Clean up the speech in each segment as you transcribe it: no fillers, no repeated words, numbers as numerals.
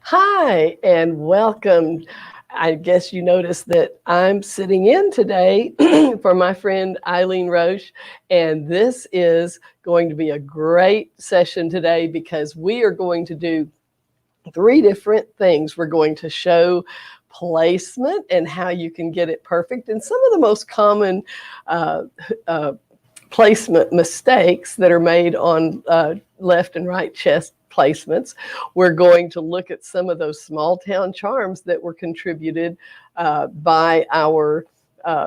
Hi, and welcome. I guess you noticed that I'm sitting in today for my friend Eileen Roche, and this is going to be a great session today because we are going to do three different things. We're going to show placement and how you can get it perfect, and some of the most common uh, uh, placement mistakes that are made on left and right chest placements. We're going to look at some of those small town charms that were contributed by our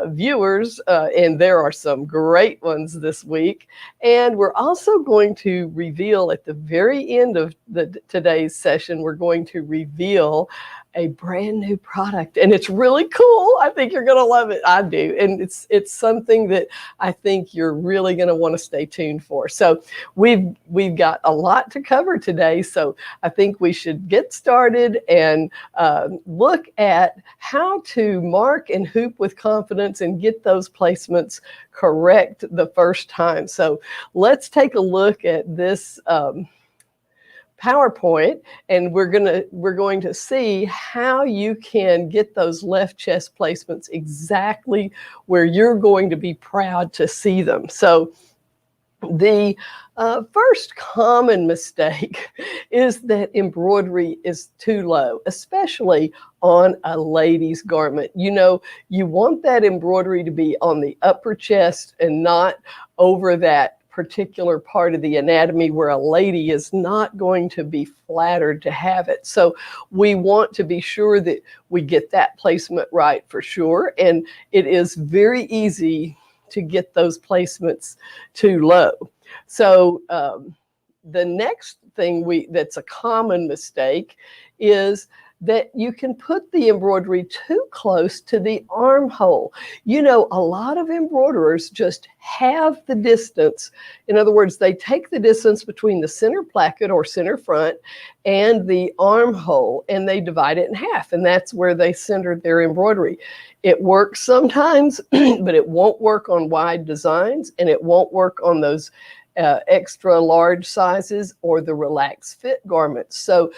viewers, and there are some great ones this week. And we're also going to reveal at the very end of today's session, we're going to reveal a brand new product, and it's really cool. I think you're going to love it. I do, and it's something that I think you're really going to want to stay tuned for. So we've got a lot to cover today. So I think we should get started and look at how to mark and hoop with confidence and get those placements correct the first time. So let's take a look at this PowerPoint, and we're going to see how you can get those left chest placements exactly where you're going to be proud to see them. So the first common mistake is that embroidery is too low, especially on a lady's garment. You know, you want that embroidery to be on the upper chest and not over that particular part of the anatomy where a lady is not going to be flattered to have it. So we want to be sure that we get that placement right for sure. And it is very easy to get those placements too low. So the next thing that's a common mistake is that you can put the embroidery too close to the armhole. You know, a lot of embroiderers just have the distance. In other words, they take the distance between the center placket or center front and the armhole, and they divide it in half, and that's where they center their embroidery. It works sometimes, but it won't work on wide designs, and it won't work on those extra large sizes or the relaxed fit garments. So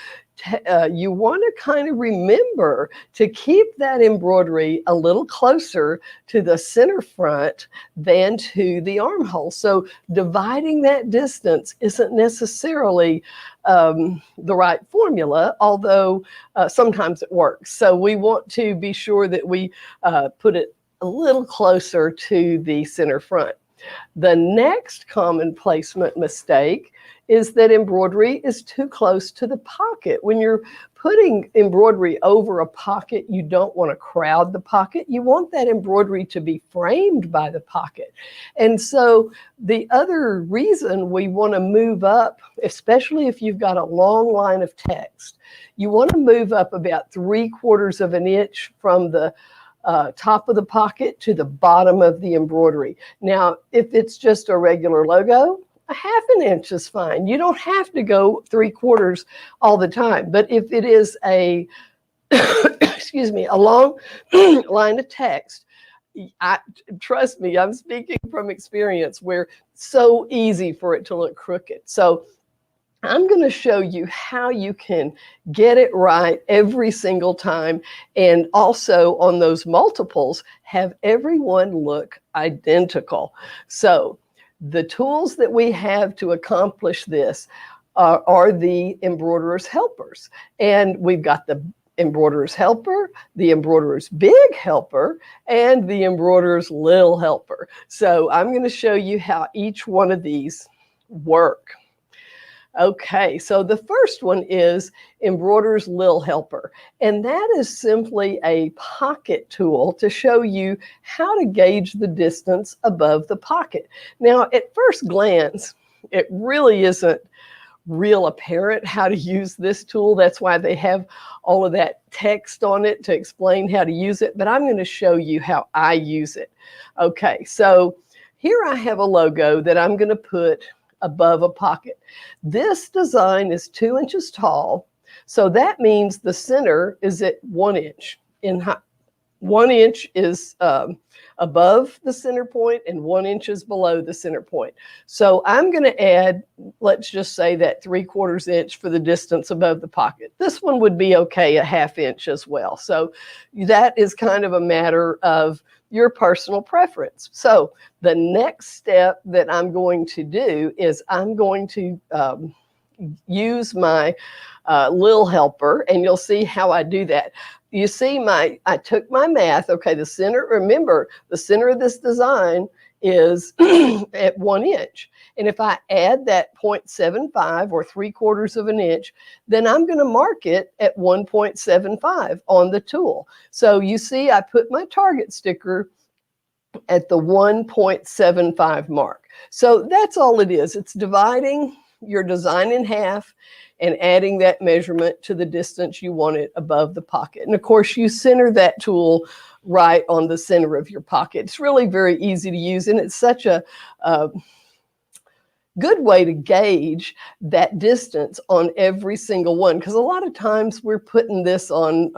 you want to kind of remember to keep that embroidery a little closer to the center front than to the armhole. So dividing that distance isn't necessarily the right formula, although sometimes it works. So we want to be sure that we put it a little closer to the center front. The next common placement mistake is that embroidery is too close to the pocket. When you're putting embroidery over a pocket, you don't want to crowd the pocket. You want that embroidery to be framed by the pocket. And so the other reason we want to move up, especially if you've got a long line of text, you want to move up about 3/4 of an inch from the top of the pocket to the bottom of the embroidery. Now, if it's just a regular logo, a 1/2 inch is fine. You don't have to go 3/4 all the time. But if it is a, excuse me, a long line of text, trust me, I'm speaking from experience where it's so easy for it to look crooked. So I'm going to show you how you can get it right every single time, and also on those multiples, have everyone look identical. So the tools that we have to accomplish this are the Embroiderers Helpers. And we've got the Embroiderers Helper, the Embroiderers Big Helper, and the Embroiderers Lil Helper. So I'm going to show you how each one of these work. Okay, so the first one is Embroiderers Lil Helper, and that is simply a pocket tool to show you how to gauge the distance above the pocket. Now, at first glance, it really isn't real apparent how to use this tool. That's why they have all of that text on it to explain how to use it, but I'm going to show you how I use it. Okay, so here I have a logo that I'm going to put above a pocket. This design is 2 inches tall, so that means the center is at 1 inch in height. 1 inch is above the center point and 1 inch is below the center point. So I'm going to add, let's just say that 3/4 inch for the distance above the pocket. This one would be okay, 1/2 inch as well. So that is kind of a matter of your personal preference. So the next step that I'm going to do is I'm going to use my Lil Helper, and you'll see how I do that. You see I took my math, okay, the center, remember, the center of this design is at 1 inch. And if I add that 0.75 or 3/4 of an inch, then I'm going to mark it at 1.75 on the tool. So you see, I put my target sticker at the 1.75 mark. So that's all it is. It's dividing your design in half and adding that measurement to the distance you want it above the pocket. And of course, you center that tool right on the center of your pocket. It's really very easy to use, and it's such a good way to gauge that distance on every single one, because a lot of times we're putting this on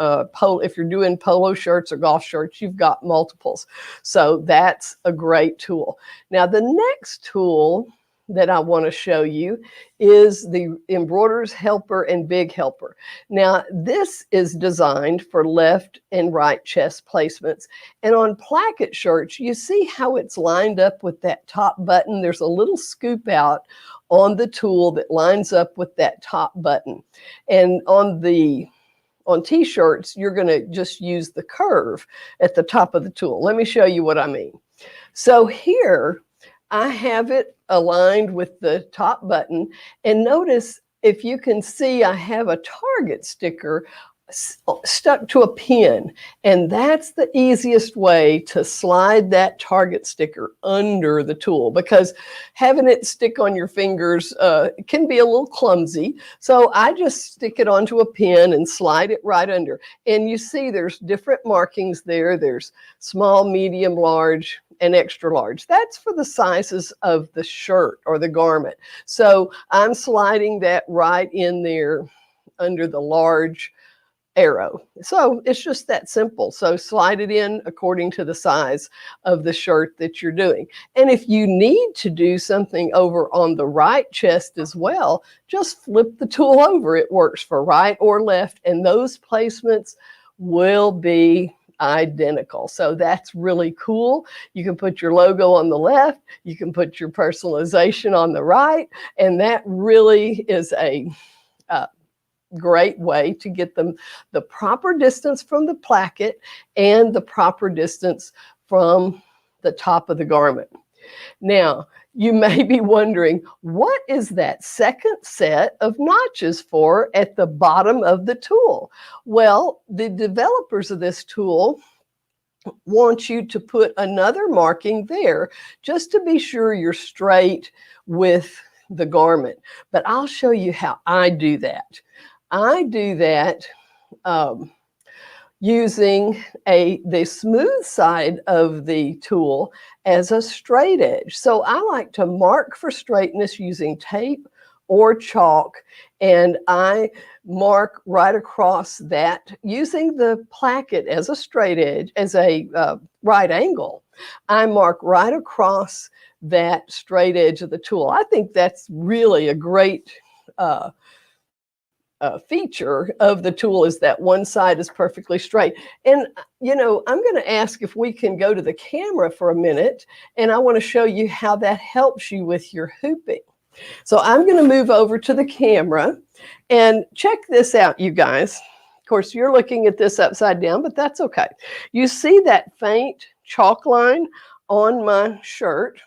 if you're doing polo shirts or golf shirts, you've got multiples. So that's a great tool. Now, the next tool that I want to show you is the Embroiders Helper and Big Helper. Now, this is designed for left and right chest placements. And on placket shirts, you see how it's lined up with that top button. There's a little scoop out on the tool that lines up with that top button. And on t-shirts, you're going to just use the curve at the top of the tool. Let me show you what I mean. So here, I have it aligned with the top button, and notice, if you can see, I have a target sticker stuck to a pin, and that's the easiest way to slide that target sticker under the tool, because having it stick on your fingers can be a little clumsy. So I just stick it onto a pin and slide it right under. And you see there's different markings there. There's small, medium, large, and extra large. That's for the sizes of the shirt or the garment. So I'm sliding that right in there under the large arrow. So it's just that simple. So slide it in according to the size of the shirt that you're doing. And if you need to do something over on the right chest as well, just flip the tool over. It works for right or left, and those placements will be identical. So that's really cool. You can put your logo on the left, you can put your personalization on the right, and that really is a great way to get them the proper distance from the placket and the proper distance from the top of the garment. Now, you may be wondering, what is that second set of notches for at the bottom of the tool? Well, the developers of this tool want you to put another marking there just to be sure you're straight with the garment. But I'll show you how I do that. I do that using the smooth side of the tool as a straight edge. So I like to mark for straightness using tape or chalk, and I mark right across that using the placket as a straight edge, as a right angle. I mark right across that straight edge of the tool. I think that's really a great feature of the tool, is that one side is perfectly straight. And, you know, I'm going to ask if we can go to the camera for a minute, and I want to show you how that helps you with your hooping. So I'm going to move over to the camera and check this out, you guys. Of course, you're looking at this upside down, but that's okay. You see that faint chalk line on my shirt,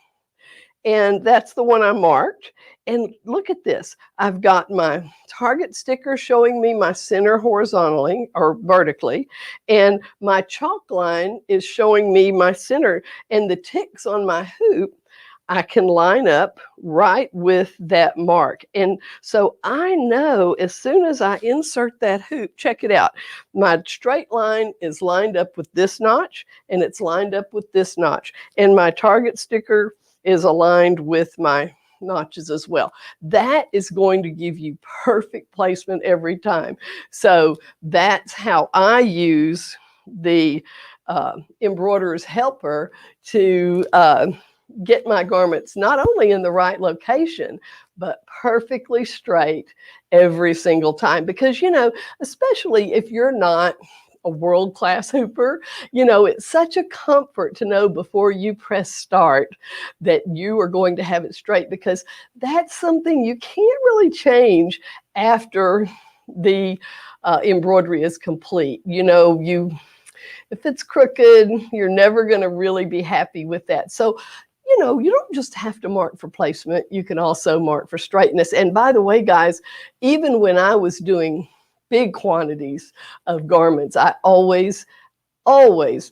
and that's the one I marked. And look at this. I've got my target sticker showing me my center horizontally or vertically, and my chalk line is showing me my center, and the ticks on my hoop I can line up right with that mark. And so I know as soon as I insert that hoop, check it out, my straight line is lined up with this notch, and it's lined up with this notch. And my target sticker is aligned with my notches as well. That is going to give you perfect placement every time. So that's how I use the Embroiderers Helper to get my garments not only in the right location, but perfectly straight every single time. Because, you know, especially if you're not a world-class hooper, you know, it's such a comfort to know before you press start that you are going to have it straight, because that's something you can't really change after the embroidery is complete. You know, if it's crooked, you're never going to really be happy with that. So, you know, you don't just have to mark for placement. You can also mark for straightness. And by the way, guys, even when I was doing big quantities of garments, I always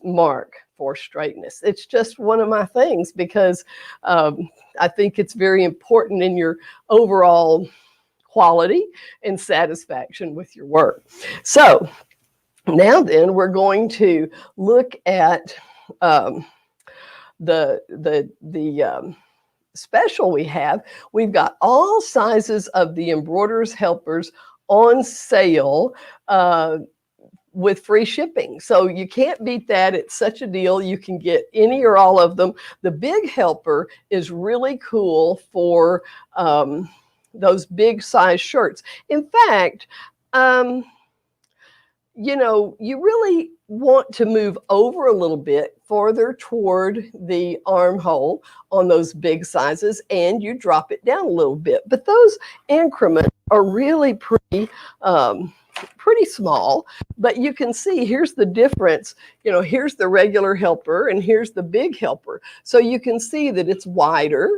mark for straightness. It's just one of my things, because I think it's very important in your overall quality and satisfaction with your work. So now then, we're going to look at the special we have. We've got all sizes of the Embroiderers Helpers on sale with free shipping. So you can't beat that. It's such a deal. You can get any or all of them. The big helper is really cool for those big size shirts. In fact, you know, you really want to move over a little bit farther toward the armhole on those big sizes, and you drop it down a little bit. But those increments are really pretty small. But you can see, here's the difference. You know, here's the regular helper and here's the big helper. So you can see that it's wider,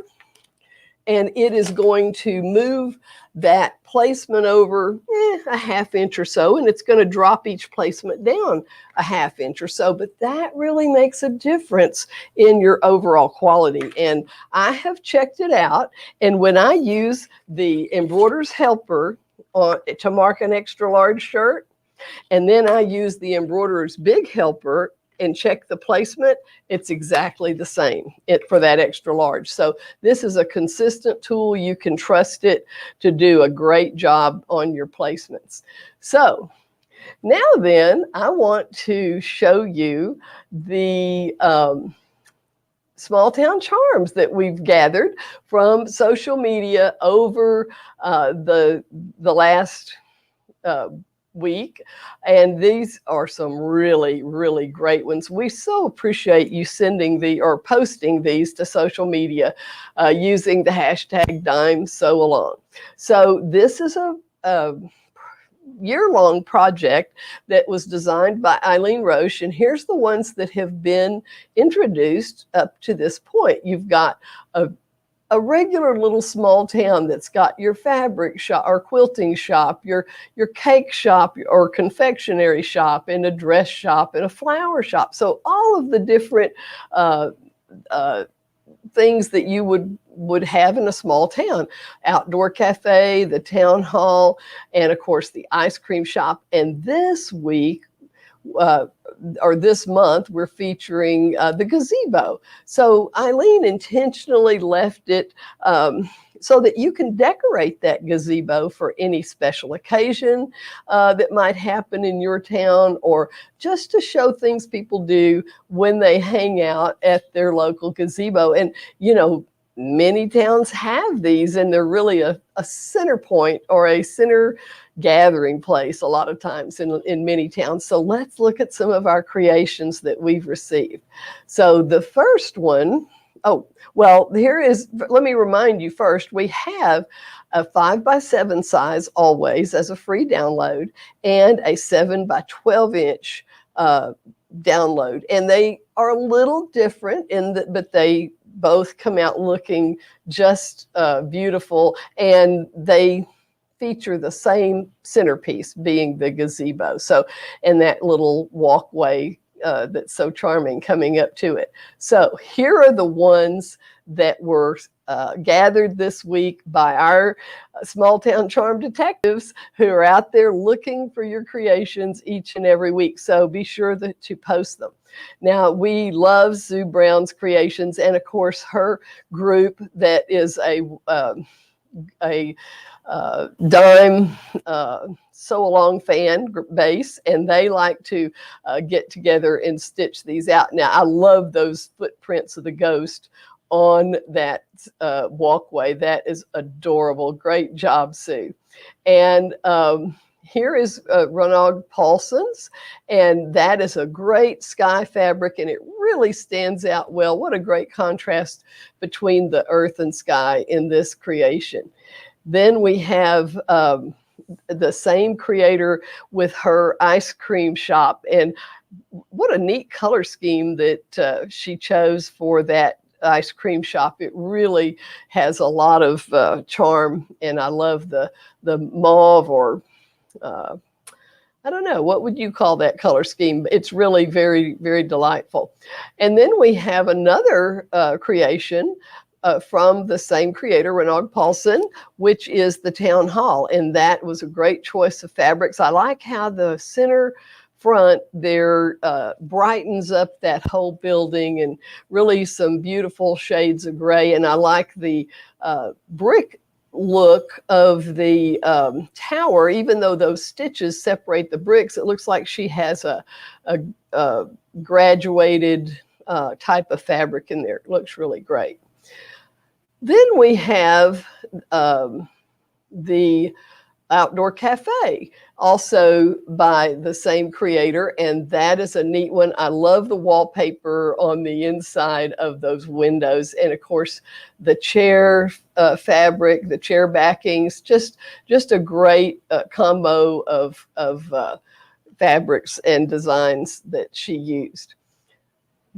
and it is going to move that placement over a ½ inch or so, and it's going to drop each placement down a ½ inch or so. But that really makes a difference in your overall quality. And I have checked it out, and when I use the Embroiderers Helper to mark an extra large shirt, and then I use the Embroiderers Big Helper and check the placement, it's exactly the same for that extra large. So this is a consistent tool. You can trust it to do a great job on your placements. So now then, I want to show you the small town charms that we've gathered from social media over the last week, and these are some really, really great ones. We so appreciate you sending or posting these to social media using the hashtag #DimeSewAlong. So this is a year-long project that was designed by Eileen Roche, and here's the ones that have been introduced up to this point. You've got a regular little small town that's got your fabric shop or quilting shop, your cake shop or confectionery shop, and a dress shop and a flower shop. So all of the different things that you would have in a small town: outdoor cafe, the town hall, and of course the ice cream shop. And this week, or this month, we're featuring the gazebo. So Eileen intentionally left it so that you can decorate that gazebo for any special occasion that might happen in your town, or just to show things people do when they hang out at their local gazebo. And, you know, many towns have these, and they're really a center point or a center gathering place a lot of times in many towns. So let's look at some of our creations that we've received. So the first one, let me remind you first, we have a 5x7 size always as a free download, and a 7x12 inch download. And they are a little different but they both come out looking just beautiful, and they feature the same centerpiece being the gazebo. So, and that little walkway that's so charming coming up to it. So here are the ones that were gathered this week by our small town charm detectives who are out there looking for your creations each and every week. So be sure to post them. Now, we love Sue Brown's creations, and of course her group that is a a dime sew-along fan base, and they like to get together and stitch these out. Now, I love those footprints of the ghost on that walkway. That is adorable. Great job, Sue. And here is Ronald Paulson's, and that is a great sky fabric, and it really stands out well. What a great contrast between the earth and sky in this creation. Then we have the same creator with her ice cream shop, and what a neat color scheme that she chose for that ice cream shop. It really has a lot of charm, and I love the mauve, or I don't know, what would you call that color scheme? It's really very, very delightful. And then we have another creation from the same creator, Ronald Paulson, which is the town hall. And that was a great choice of fabrics. I like how the center front there brightens up that whole building, and really some beautiful shades of gray. And I like the brick look of the tower. Even though those stitches separate the bricks, it looks like she has a graduated type of fabric in there. It looks really great. Then we have the outdoor cafe, also by the same creator, and that is a neat one. I love the wallpaper on the inside of those windows, and of course the chair fabric, the chair backings, just a great combo of fabrics and designs that she used.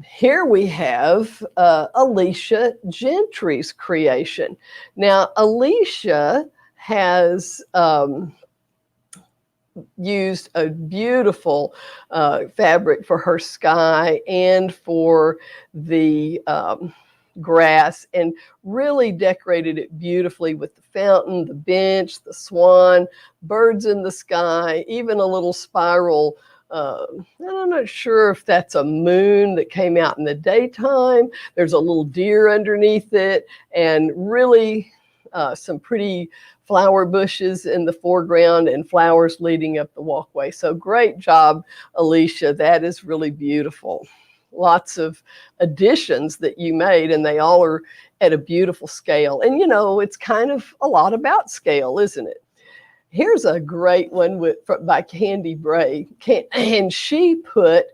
Here we have Alicia Gentry's creation. Now, Alicia has used a beautiful fabric for her sky and for the grass, and really decorated it beautifully with the fountain, the bench, the swan, birds in the sky, even a little spiral. And I'm not sure if that's a moon that came out in the daytime. There's a little deer underneath it, and really some pretty flower bushes in the foreground and flowers leading up the walkway. So great job, Alicia. That is really beautiful. Lots of additions that you made, and they all are at a beautiful scale. And, you know, it's kind of a lot about scale, isn't it? Here's a great one by Candy Bray, and she put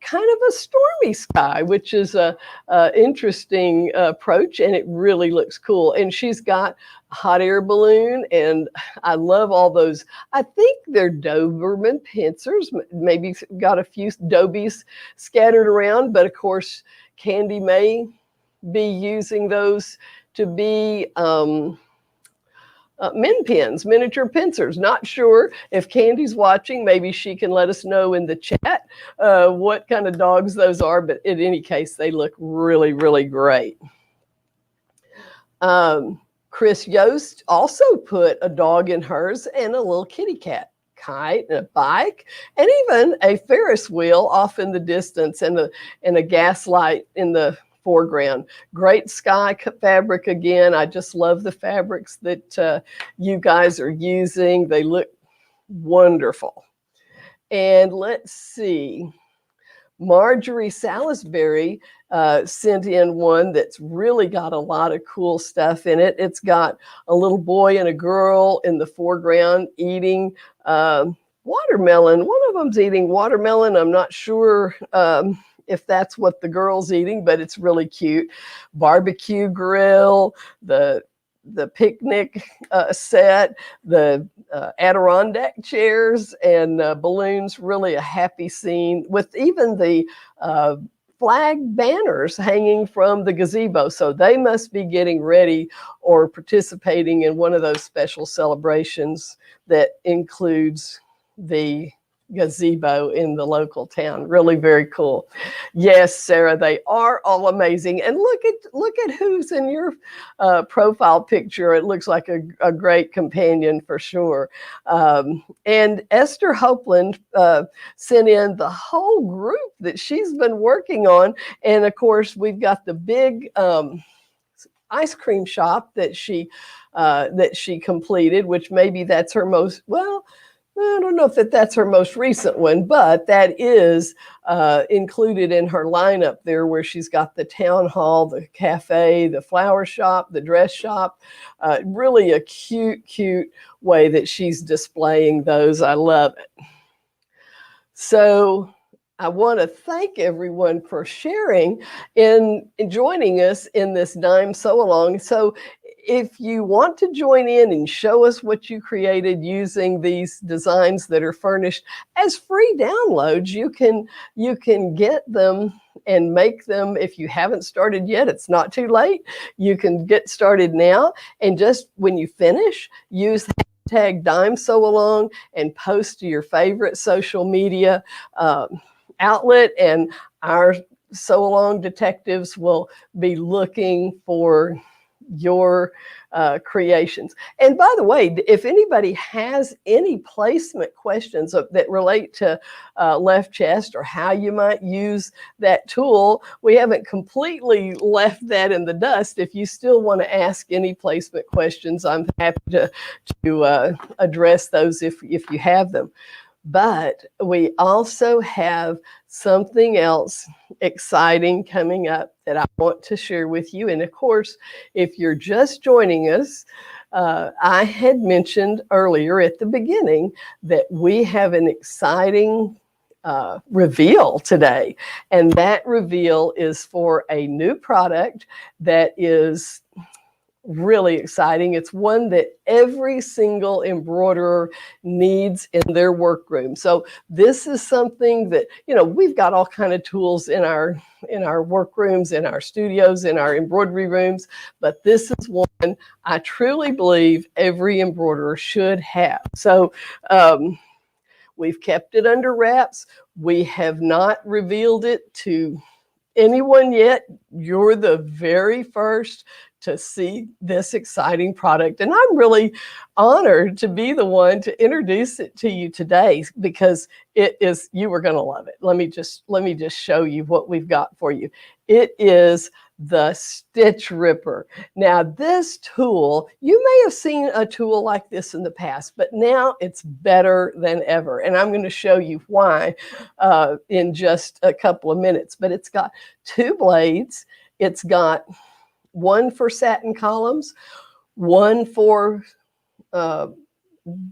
kind of a stormy sky, which is a interesting approach, and it really looks cool. And she's got a hot air balloon, and I love all those. I think they're Doberman pincers, maybe got a few Dobies scattered around, but of course Candy may be using those to be min pins, miniature pincers. Not sure if Candy's watching. Maybe she can let us know in the chat what kind of dogs those are. But in any case, they look really, really great. Chris Yost also put a dog in hers, and a little kitty cat kite, and a bike, and even a Ferris wheel off in the distance, and a gas light in the foreground. Great sky fabric again. I just love the fabrics that you guys are using. They look wonderful. And let's see. Marjorie Salisbury sent in one that's really got a lot of cool stuff in it. It's got a little boy and a girl in the foreground eating watermelon. One of them's eating watermelon. I'm not sure if that's what the girl's eating, but it's really cute. Barbecue grill, the picnic set, the Adirondack chairs, and balloons. Really a happy scene, with even the flag banners hanging from the gazebo. So they must be getting ready or participating in one of those special celebrations that includes the gazebo in the local town. Really very cool. Yes, Sarah, they are all amazing. And look at who's in your profile picture. It looks like a great companion for sure. And Esther Hopeland sent in the whole group that she's been working on. And of course, we've got the big ice cream shop that she completed, which maybe that's her most, well, I don't know if that's her most recent one, but that is included in her lineup there, where she's got the town hall, the cafe, the flower shop, the dress shop. Really a cute way that she's displaying those. I love it. So I want to thank everyone for sharing and joining us in this Dime Sew Along. So if you want to join in and show us what you created using these designs that are furnished as free downloads, you can get them and make them. If you haven't started yet, it's not too late. You can get started now, and just when you finish, use hashtag Dime Sew Along and post to your favorite social media outlet, and our Sew Along detectives will be looking for your creations. And by the way, if anybody has any placement questions that relate to left chest or how you might use that tool, we haven't completely left that in the dust. If you still want to ask any placement questions, I'm happy to address those if you have them. But we also have something else exciting coming up that I want to share with you. And of course, if you're just joining us, I had mentioned earlier at the beginning that we have an exciting reveal today. And that reveal is for a new product that is really exciting. It's one that every single embroiderer needs in their workroom. So this is something that, we've got all kind of tools in our workrooms, in our studios, in our embroidery rooms, but this is one I truly believe every embroiderer should have. So we've kept it under wraps. We have not revealed it to anyone yet. You're the very first to see this exciting product. And I'm really honored to be the one to introduce it to you today, because you are going to love it. Let me just show you what we've got for you. It is the Stitch Ripper. Now this tool, you may have seen a tool like this in the past, but now it's better than ever. And I'm going to show you why in just a couple of minutes. But it's got 2 blades. It's got one for satin columns, one for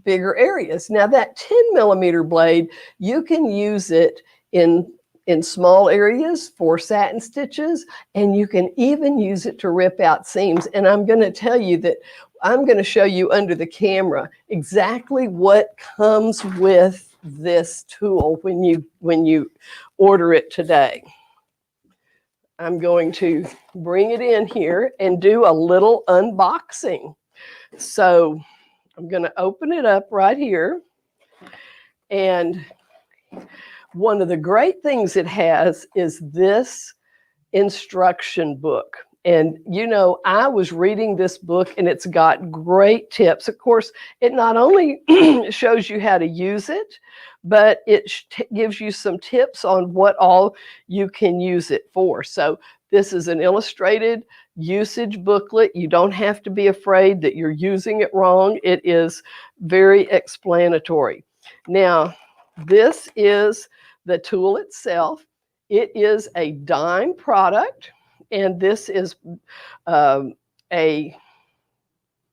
bigger areas. Now that 10mm blade, you can use it in small areas for satin stitches, and you can even use it to rip out seams. And I'm going to tell you that I'm going to show you under the camera exactly what comes with this tool when you order it today. I'm going to bring it in here and do a little unboxing. So I'm going to open it up right here. And one of the great things it has is this instruction book. And I was reading this book, and it's got great tips. Of course, it not only shows you how to use it, but it gives you some tips on what all you can use it for. So this is an illustrated usage booklet. You don't have to be afraid that you're using it wrong. It is very explanatory. Now, this is the tool itself. It is a Dime product. And this is a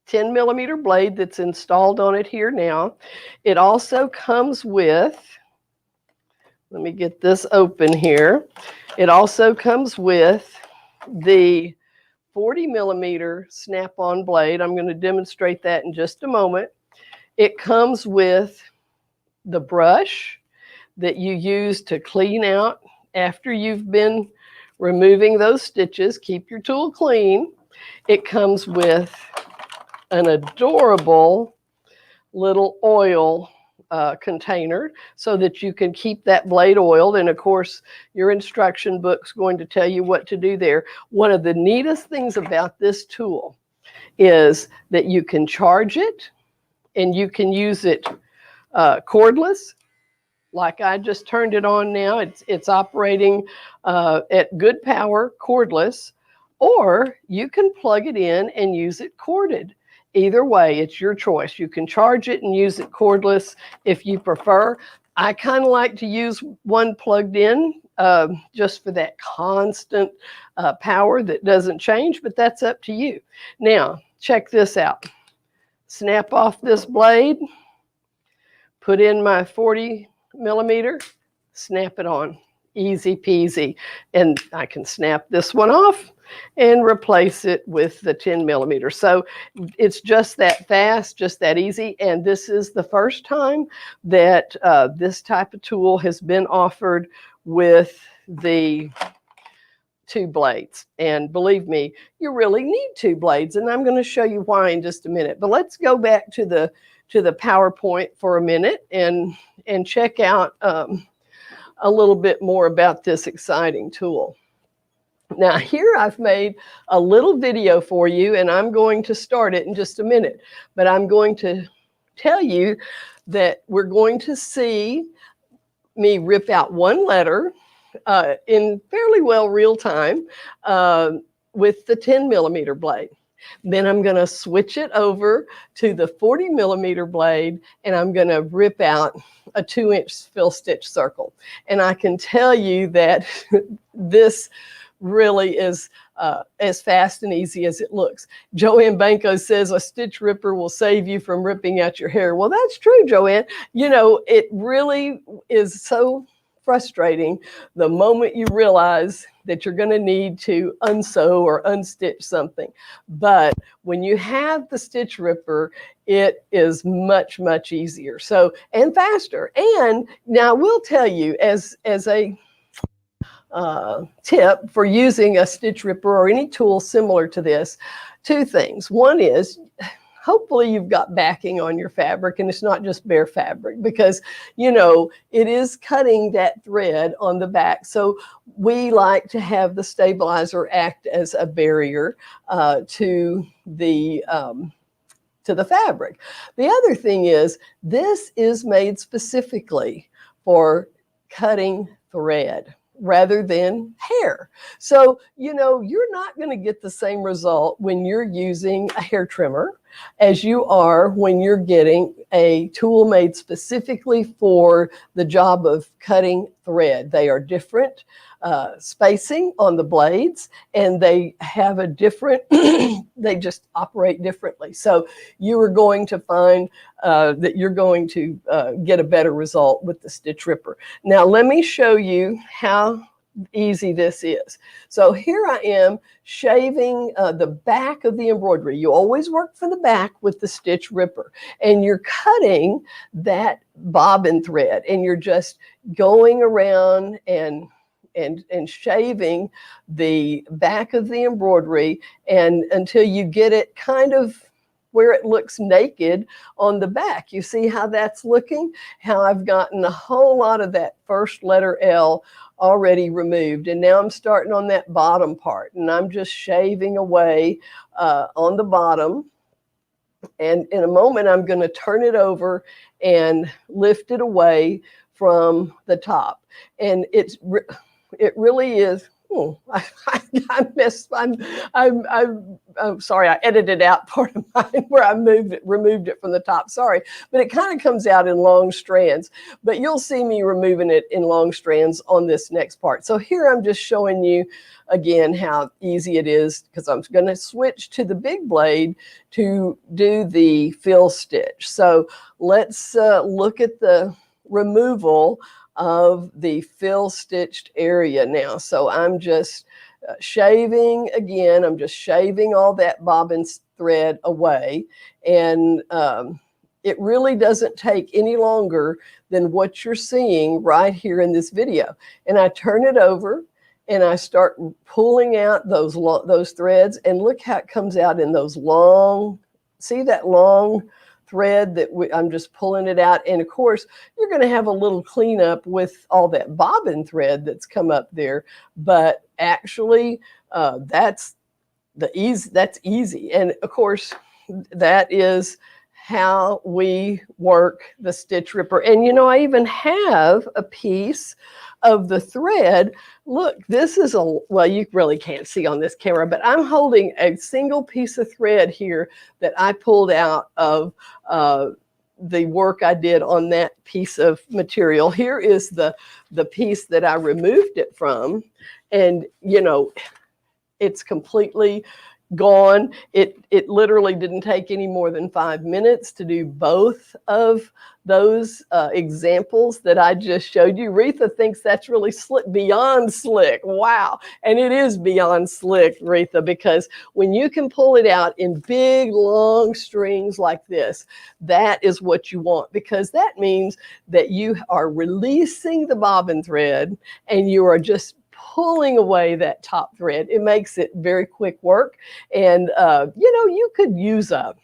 10mm blade that's installed on it here now. It also comes with, let me get this open here. It also comes with the 40mm snap-on blade. I'm going to demonstrate that in just a moment. It comes with the brush that you use to clean out after you've been removing those stitches. Keep your tool clean. It comes with an adorable little oil container so that you can keep that blade oiled. And of course, your instruction book's going to tell you what to do there. One of the neatest things about this tool is that you can charge it, and you can use it cordless. Like I just turned it on now. It's operating at good power, cordless, or you can plug it in and use it corded. Either way, it's your choice. You can charge it and use it cordless if you prefer. I kind of like to use one plugged in just for that constant power that doesn't change, but that's up to you. Now, check this out. Snap off this blade, put in my 40 millimeter, snap it on. Easy peasy. And I can snap this one off and replace it with the 10 millimeter. So it's just that fast, just that easy. And this is the first time that this type of tool has been offered with the 2 blades. And believe me, you really need 2 blades. And I'm going to show you why in just a minute. But let's go back to the PowerPoint for a minute and check out a little bit more about this exciting tool. Now here I've made a little video for you, and I'm going to start it in just a minute, but I'm going to tell you that we're going to see me rip out one letter in fairly well real time with the 10 millimeter blade. Then I'm going to switch it over to the 40 millimeter blade, and I'm going to rip out a 2-inch fill stitch circle. And I can tell you that this really is as fast and easy as it looks. Joanne Banco says a stitch ripper will save you from ripping out your hair. Well, that's true, Joanne. You know, it really is so frustrating the moment you realize that you're going to need to unsew or unstitch something. But when you have the stitch ripper, it is much, much easier. So, and faster. And now I will tell you as a tip for using a stitch ripper or any tool similar to this, 2 things. One is, hopefully you've got backing on your fabric and it's not just bare fabric, because, you know, it is cutting that thread on the back. So we like to have the stabilizer act as a barrier to the fabric. The other thing is, this is made specifically for cutting thread rather than hair. So, you know, you're not going to get the same result when you're using a hair trimmer as you are when you're getting a tool made specifically for the job of cutting thread. They are different spacing on the blades, and they have a different, they just operate differently. So you are going to find that you're going to get a better result with the stitch ripper. Now let me show you how easy this is. So here I am shaving the back of the embroidery. You always work for the back with the stitch ripper, and you're cutting that bobbin thread, and you're just going around and shaving the back of the embroidery, and until you get it kind of where it looks naked on the back. You see how that's looking? How I've gotten a whole lot of that first letter L already removed. And now I'm starting on that bottom part, and I'm just shaving away on the bottom. And in a moment, I'm going to turn it over and lift it away from the top. And it really is. I'm sorry, I edited out part of mine where I removed it from the top. Sorry, but it kind of comes out in long strands. But you'll see me removing it in long strands on this next part. So here I'm just showing you again how easy it is, because I'm going to switch to the big blade to do the fill stitch. So let's look at the removal of the fill stitched area now. So I'm just shaving again. I'm just shaving all that bobbin thread away. And it really doesn't take any longer than what you're seeing right here in this video. And I turn it over and I start pulling out those threads, and look how it comes out in those long, see that long thread that I'm just pulling it out. And of course, you're going to have a little cleanup with all that bobbin thread that's come up there, but actually that's easy. And of course, that is how we work the stitch ripper. And you know, I even have a piece of the thread. Look, this is well, you really can't see on this camera, but I'm holding a single piece of thread here that I pulled out of the work I did on that piece of material. Here is the piece that I removed it from. And, you know, it's completely gone. It literally didn't take any more than 5 minutes to do both of those examples that I just showed you. Retha thinks that's really slick, beyond slick. Wow. And it is beyond slick, Retha, because when you can pull it out in big, long strings like this, that is what you want, because that means that you are releasing the bobbin thread and you are just pulling away that top thread. It makes it very quick work. And, you know, you could use a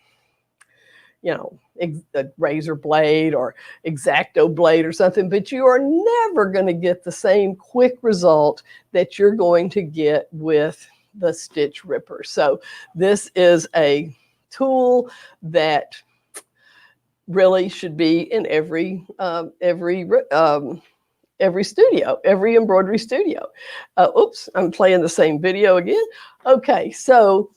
razor blade or X-Acto blade or something, but you are never going to get the same quick result that you're going to get with the stitch ripper. So this is a tool that really should be in every studio, every embroidery studio. Oops, I'm playing the same video again. Okay, so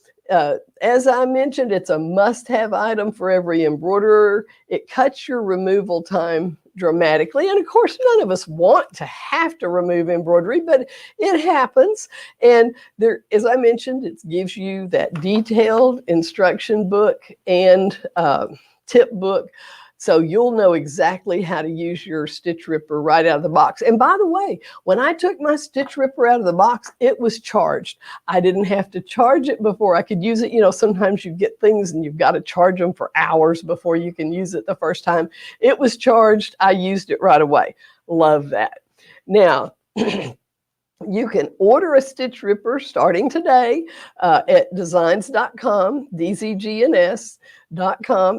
as I mentioned, it's a must-have item for every embroiderer. It cuts your removal time dramatically. And of course, none of us want to have to remove embroidery, but it happens. And there, as I mentioned, it gives you that detailed instruction book and tip book. So you'll know exactly how to use your stitch ripper right out of the box. And by the way, when I took my stitch ripper out of the box, it was charged. I didn't have to charge it before I could use it. You know, sometimes you get things and you've got to charge them for hours before you can use it the first time. It was charged. I used it right away. Love that. Now, you can order a stitch ripper starting today at designs.com, dzgns.com.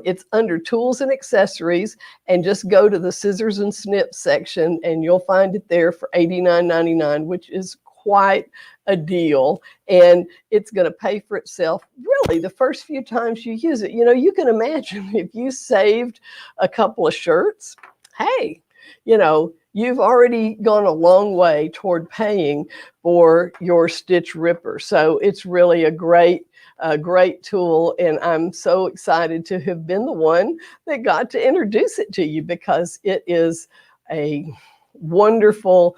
It's under tools and accessories, and just go to the scissors and snips section and you'll find it there for $89.99, which is quite a deal. And it's going to pay for itself really the first few times you use it. You know, you can imagine if you saved a couple of shirts, hey, you know, you've already gone a long way toward paying for your stitch ripper. So it's really a great tool. And I'm so excited to have been the one that got to introduce it to you, because it is a wonderful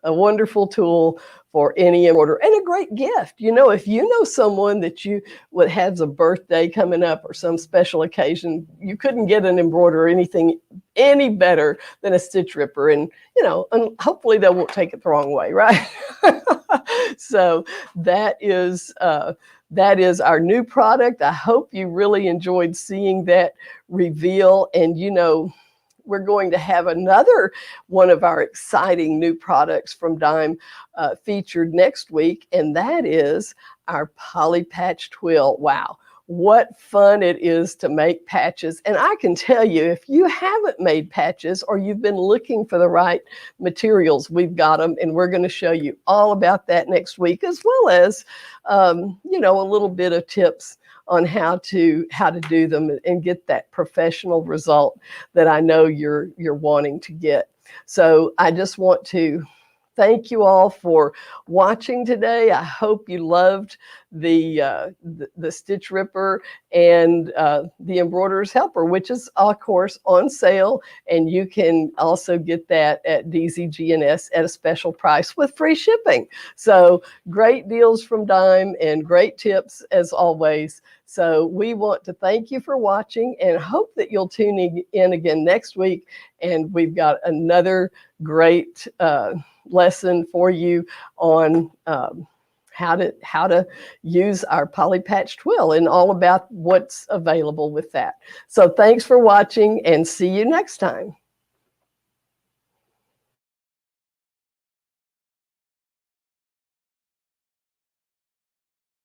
tool for any embroiderer, and a great gift. You know, if you know someone that you would have a birthday coming up or some special occasion, you couldn't get an embroiderer anything any better than a stitch ripper. And, you know, and hopefully they won't take it the wrong way, right? So that is our new product. I hope you really enjoyed seeing that reveal. And, you know, we're going to have another one of our exciting new products from Dime featured next week, and that is our poly patch twill. Wow, what fun it is to make patches. And I can tell you, if you haven't made patches or you've been looking for the right materials, we've got them, and we're going to show you all about that next week, as well as you know, a little bit of tips on how to do them and get that professional result that I know you're wanting to get. So I just want to thank you all for watching today. I hope you loved the stitch ripper and the Embroider's Helper, which is of course on sale, and you can also get that at DZGNS at a special price with free shipping. So great deals from Dime and great tips as always. So we want to thank you for watching and hope that you'll tune in again next week. And we've got another great lesson for you on how to use our poly patch twill and all about what's available with that. So thanks for watching, and see you next time.